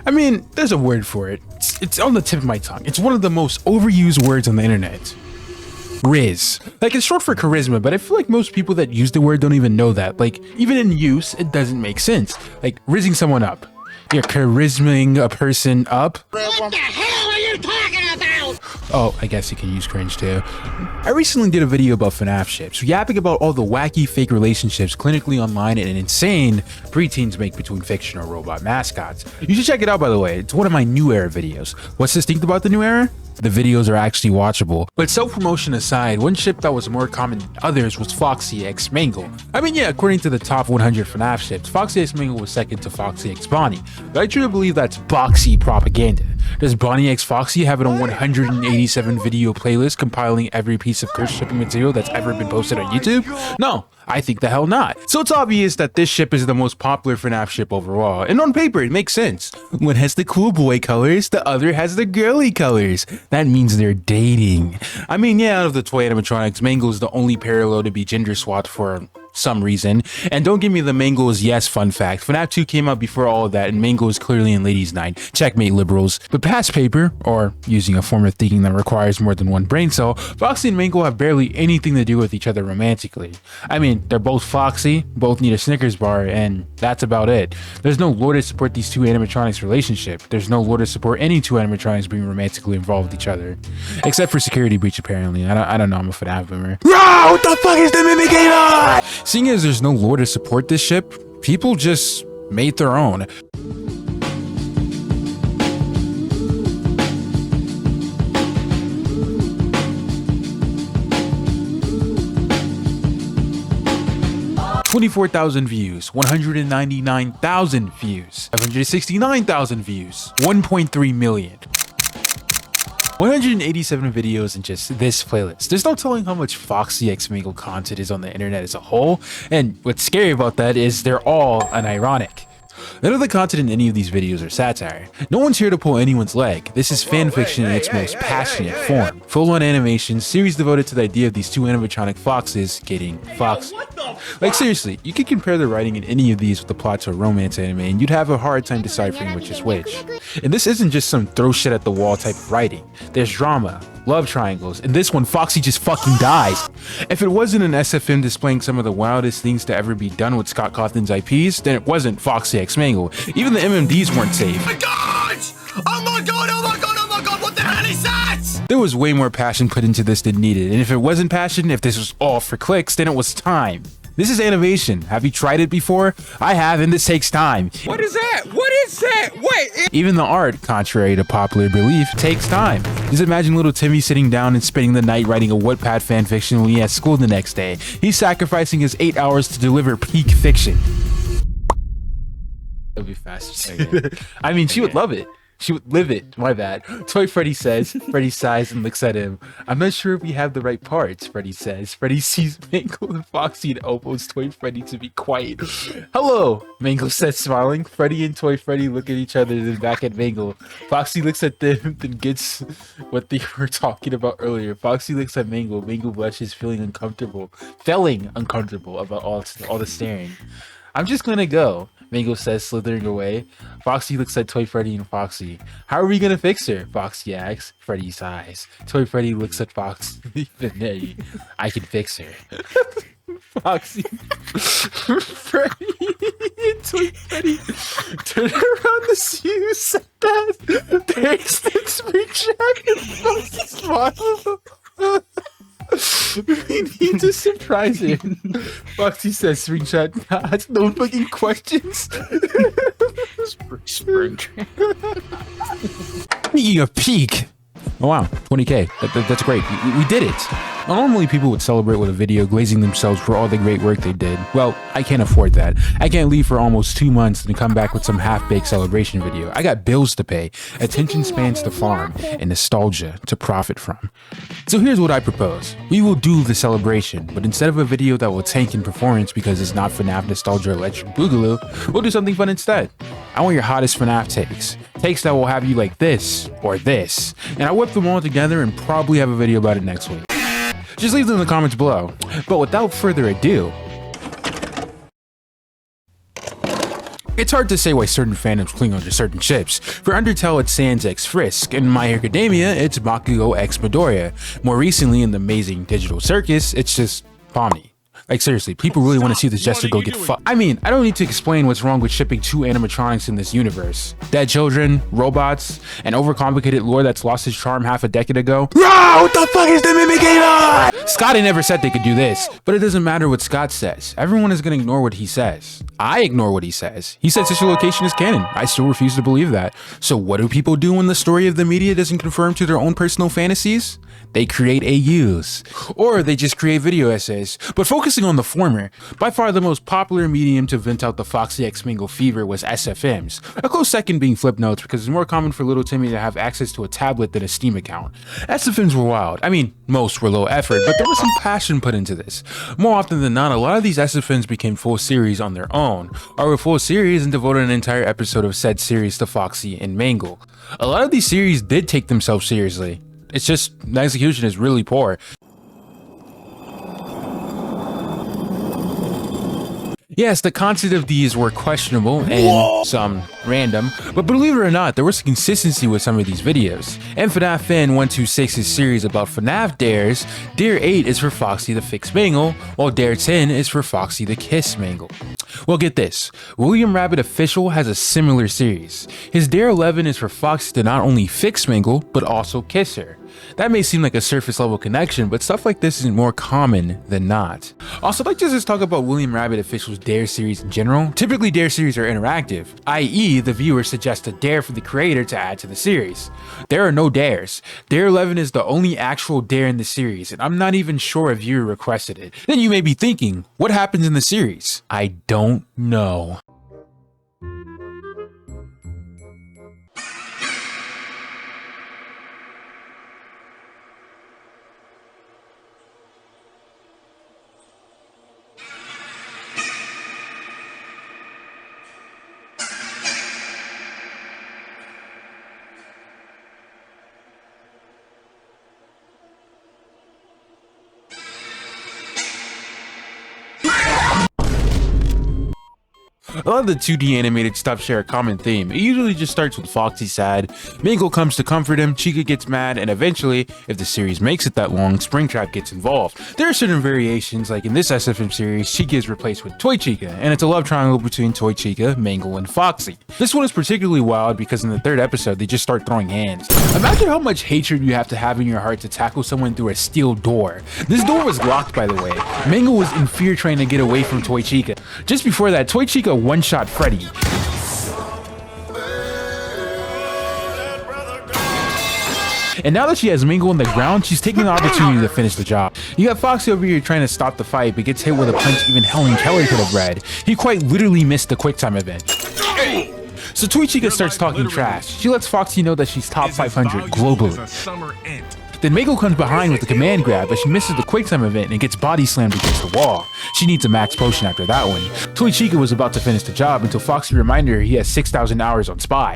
I mean, there's a word for it. It's on the tip of my tongue. It's one of the most overused words on the internet. Riz. Like, it's short for charisma, but I feel like most people that use the word don't even know that. Like, even in use, it doesn't make sense. Like, rizzing someone up. You're charisming a person up. What the hell are you talking about? Oh, I guess you can use cringe too. I recently did a video about Fnaf ships, yapping about all the wacky fake relationships clinically online and insane preteens make between fictional robot mascots. You should check it out, by the way. It's one of my new era videos. What's distinct about the new era? The videos are actually watchable. But self-promotion aside, one ship that was more common than others was Foxy X Mangle. I mean, yeah, according to the top 100 Fnaf ships, Foxy X Mangle was second to Foxy X Bonnie. But I truly believe that's boxy propaganda. Does Bonnie X Foxy have it on 187 video playlist compiling every piece of cursed shipping material that's ever been posted on YouTube? No, I think the hell not. So it's obvious that this ship is the most popular Fnaf ship overall, and on paper it makes sense. One has the cool boy colors, the other has the girly colors. That means they're dating. I mean, yeah, out of the toy animatronics, Mangle is the only parallel to be gender swapped for some reason. And don't give me the Mangle is yes fun fact. Fnaf 2 came out before all of that, and Mangle is clearly in ladies' night. Checkmate, liberals. But past paper, or using a form of thinking that requires more than one brain cell, Foxy and Mangle have barely anything to do with each other romantically. I mean, they're both foxy, both need a Snickers bar, and that's about it. There's no lore to support these two animatronics relationship. There's no lore to support any two animatronics being romantically involved with each other. Except for Security Breach, apparently. I don't know, I'm a Fnaf boomer. No, what the fuck is the mimicking on? Seeing as there's no lore to support this ship, people just made their own. $24,000 views, 199,000 views, 169,000 views, 1.3 million. 187 videos in just this playlist. There's no telling how much Foxy X Mangle content is on the internet as a whole, and what's scary about that is they're all unironic. None of the content in any of these videos are satire. No one's here to pull anyone's leg. This is fan fiction in its most passionate form. Full-on animation, series devoted to the idea of these two animatronic foxes getting foxy. Like seriously, you could compare the writing in any of these with the plot to a romance anime and you'd have a hard time deciphering which is which. And this isn't just some throw shit at the wall type of writing. There's drama, love triangles, and this one Foxy just fucking dies. If it wasn't an SFM displaying some of the wildest things to ever be done with Scott Cawthon's IPs, then it wasn't Foxy X Mangle. Even the MMDs weren't safe. Oh my god! Oh my god, oh my god, oh my god, what the hell is that? There was way more passion put into this than needed, and if it wasn't passion, if this was all for clicks, then it was time. This is animation. Have you tried it before? I have, and this takes time. What is that? What is that? Wait! Even the art, contrary to popular belief, takes time. Just imagine little Timmy sitting down and spending the night writing a Wattpad fanfiction when he has school the next day. He's sacrificing his 8 hours to deliver peak fiction. It'll be faster. I mean, she would love it. She would live it. My bad. Toy Freddy says. Freddy sighs and looks at him. I'm not sure if we have the right parts, Freddy says. Freddy sees Mangle and Foxy and elbows Toy Freddy to be quiet. Hello, Mangle says, smiling. Freddy and Toy Freddy look at each other, then back at Mangle. Foxy looks at them, then gets what they were talking about earlier. Foxy looks at Mangle. Mangle blushes, feeling uncomfortable about all the staring. I'm just gonna go, Mangle says, slithering away. Foxy looks at Toy Freddy and Foxy. How are we gonna fix her? Foxy asks. Freddy sighs. Toy Freddy looks at Foxy. I can fix her. Foxy, Freddy, and Toy Freddy turn around to see who said that. They extend screenshot and Foxy smiles. We need to surprise him. Foxy says, screenshot, that's no fucking questions. Spring. Speaking of peak. Oh wow, 20K. That's great. We did it. Normally people would celebrate with a video glazing themselves for all the great work they did. Well, I can't afford that. I can't leave for almost 2 months and come back with some half-baked celebration video. I got bills to pay, attention spans to farm, and nostalgia to profit from. So here's what I propose. We will do the celebration, but instead of a video that will tank in performance because it's not Fnaf nostalgia or electric boogaloo, we'll do something fun instead. I want your hottest Fnaf takes. Takes that will have you like this or this. And I whip them all together and probably have a video about it next week. Just leave them in the comments below. But without further ado, It's hard to say why certain fandoms cling onto certain ships. For Undertale, it's Sans x Frisk. In My Hero Academia, it's Bakugo x Midoriya. More recently, in the Amazing Digital Circus, it's just Pomni. Like seriously, people really want to see this jester go get fucked. I mean, I don't need to explain what's wrong with shipping 2 animatronics in this universe. Dead children, robots, an overcomplicated lore that's lost its charm half a decade ago. What the fuck is the mimicking? Scotty never said they could do this, but it doesn't matter what Scott says. Everyone is gonna ignore what he says. I ignore what he says. He said sister location is canon. I still refuse to believe that. So what do people do when the story of the media doesn't conform to their own personal fantasies? They create AUs, or they just create video essays. But focusing on the former, by far the most popular medium to vent out the Foxy X Mingle fever was SFMs, a close second being flip notes because it's more common for little Timmy to have access to a tablet than a Steam account. SFMs were wild. I mean, most were low effort, but there was some passion put into this. More often than not, a lot of these SFMs became full series on their own, or were full series and devoted an entire episode of said series to Foxy and Mangle. A lot of these series did take themselves seriously. It's just the execution is really poor. Yes, the content of these were questionable and some random, but believe it or not, there was consistency with some of these videos. In Fnaf Fan 126's series about Fnaf dares, Dare 8 is for Foxy the Fix Mangle, while Dare 10 is for Foxy the Kiss Mangle. Well, get this, William Rabbit Official has a similar series. His Dare 11 is for Foxy to not only fix Mangle, but also kiss her. That may seem like a surface level connection, but stuff like this is more common than not. Also, I'd like to just talk about William Rabbit Official's Dare series in general. Typically, Dare series are interactive, i.e. the viewer suggests a dare for the creator to add to the series. There are no dares. Dare 11 is the only actual dare in the series, and I'm not even sure a viewer requested it. Then you may be thinking, what happens in the series? I don't know. A lot of the 2D animated stuff share a common theme. It usually just starts with Foxy sad, Mangle comes to comfort him, Chica gets mad, and eventually, if the series makes it that long, Springtrap gets involved. There are certain variations, like in this SFM series, Chica is replaced with Toy Chica, and it's a love triangle between Toy Chica, Mangle, and Foxy. This one is particularly wild because in the 3rd episode, they just start throwing hands. Imagine how much hatred you have to have in your heart to tackle someone through a steel door. This door was locked, by the way. Mangle was in fear trying to get away from Toy Chica. Just before that, Toy Chica one-shot Freddy. And now that she has Mangle on the ground, she's taking the opportunity to finish the job. You got Foxy over here trying to stop the fight, but gets hit with a punch even Helen Keller could have read. He quite literally missed the QuickTime event. So Toy Chica starts talking trash. She lets Foxy know that she's top 500 globally. Then Mangle comes behind with the command grab, but she misses the QuickTime event and gets body slammed against the wall. She needs a max potion after that one. Toy Chica was about to finish the job until Foxy reminded her he has 6,000 hours on Spy.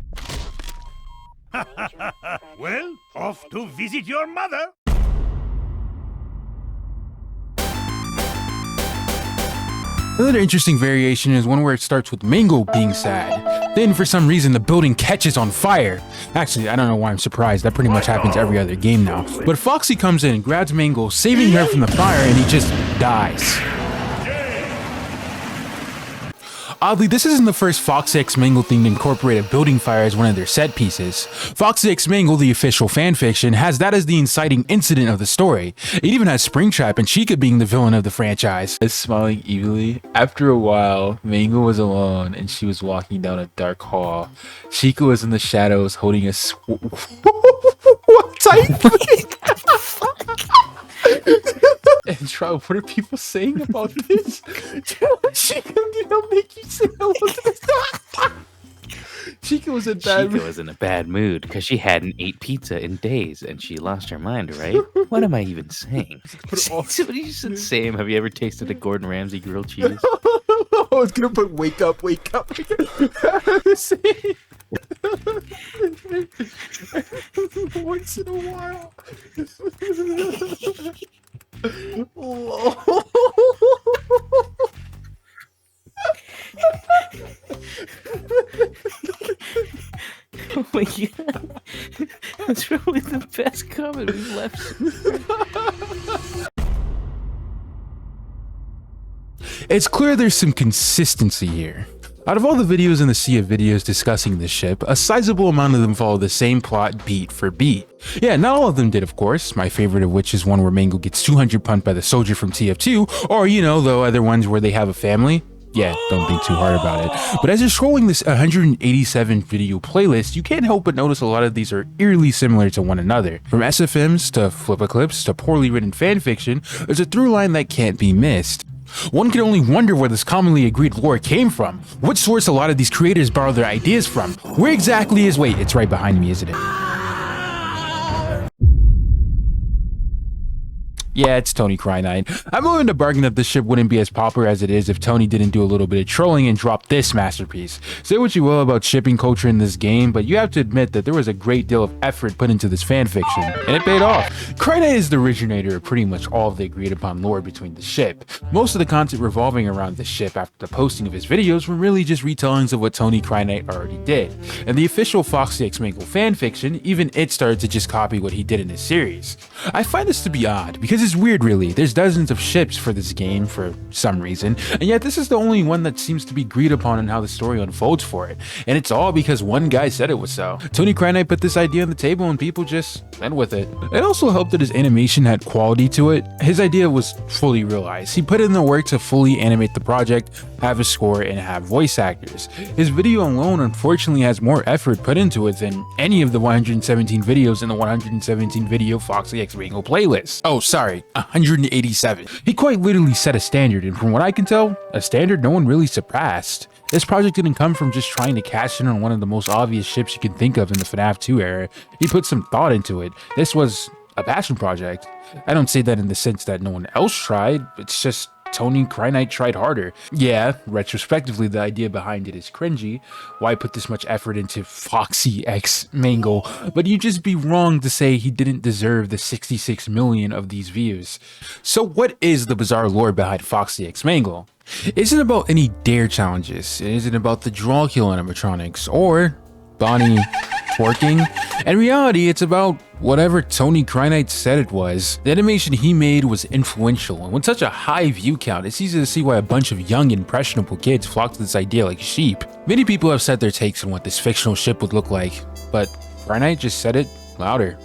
Well, off to visit your mother. Another interesting variation is one where it starts with Mangle being sad. Then for some reason the building catches on fire. Actually, I don't know why I'm surprised, that pretty much happens every other game now. But Foxy comes in and grabs Mangle, saving her from the fire, and he just dies. Oddly, this isn't the first Foxy X Mangle thing to incorporate a building fire as one of their set pieces. Foxy X Mangle, the official fanfiction, has that as the inciting incident of the story. It even has Springtrap and Chica being the villain of the franchise. Smiling evilly. After a while, Mangle was alone and she was walking down a dark hall. Chica was in the shadows holding a what type? And Trout, what are people saying about this? Chica did not make you say Chica was in a bad mood because she hadn't ate pizza in days and she lost her mind, right? What am I even saying? Somebody said, Sam, have you ever tasted a Gordon Ramsay grilled cheese? I was gonna put wake up, wake up. Once in a while. Oh my god. That's probably the best comment we've left. It's clear there's some consistency here. Out of all the videos in the sea of videos discussing this ship, a sizable amount of them follow the same plot beat for beat. Yeah, not all of them did, of course, my favorite of which is one where Mango gets 200 pumped by the soldier from TF2, or you know, the other ones where they have a family. Yeah, don't think too hard about it. But as you're scrolling this 187 video playlist, you can't help but notice a lot of these are eerily similar to one another. From SFMs to flip-a-clips to poorly written fanfiction, there's a through line that can't be missed. One can only wonder where this commonly agreed lore came from, what source a lot of these creators borrow their ideas from, where exactly is— wait, it's right behind me, isn't it? Yeah, it's Tony Krynite. I'm willing to bargain that this ship wouldn't be as popular as it is if Tony didn't do a little bit of trolling and drop this masterpiece. Say what you will about shipping culture in this game, but you have to admit that there was a great deal of effort put into this fanfiction, and it paid off. Krynite is the originator of pretty much all of the agreed upon lore between the ship. Most of the content revolving around the ship after the posting of his videos were really just retellings of what Tony Krynite already did. And the official Foxy X Mango fanfiction, even it started to just copy what he did in his series. I find this to be odd, because it's weird really. There's dozens of ships for this game for some reason, and yet this is the only one that seems to be agreed upon in how the story unfolds for it. And it's all because one guy said it was so. Tony Krynite put this idea on the table and people just went with it. It also helped that his animation had quality to it. His idea was fully realized. He put in the work to fully animate the project, have a score, and have voice actors. His video alone unfortunately has more effort put into it than any of the 117 videos in the 117 video Foxy X Mango playlist. Oh, sorry, 187. He quite literally set a standard, and from what I can tell, a standard no one really surpassed. This project didn't come from just trying to cash in on one of the most obvious ships you can think of in the FNAF 2 era. He put some thought into it. This was a passion project. I don't say that in the sense that no one else tried, it's just Tony Krynite tried harder. Yeah, retrospectively, the idea behind it is cringy. Why put this much effort into Foxy X Mango? But you'd just be wrong to say he didn't deserve the 66 million of these views. So what is the bizarre lore behind Foxy X Mango? It isn't about any dare challenges. It isn't about the draw kill animatronics or Bonnie twerking. In reality, it's about whatever Tony Krynite said it was. The animation he made was influential, and with such a high view count, it's easy to see why a bunch of young, impressionable kids flocked to this idea like sheep. Many people have said their takes on what this fictional ship would look like, but Krynite just said it louder.